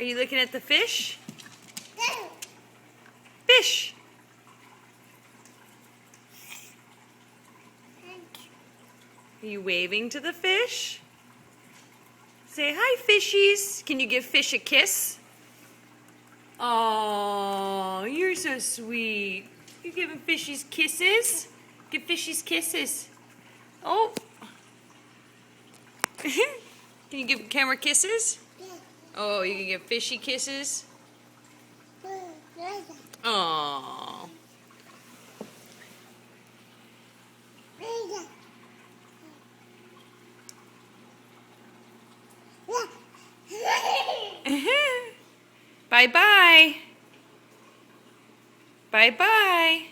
Are you looking at the fish? Fish! Are you waving to the fish? Say, hi, fishies. Can you give fish a kiss? Oh, you're so sweet. You giving fishies kisses? Give fishies kisses. Oh. Can you give camera kisses? Oh, you can give fishy kisses? Oh. Bye-bye. Bye-bye.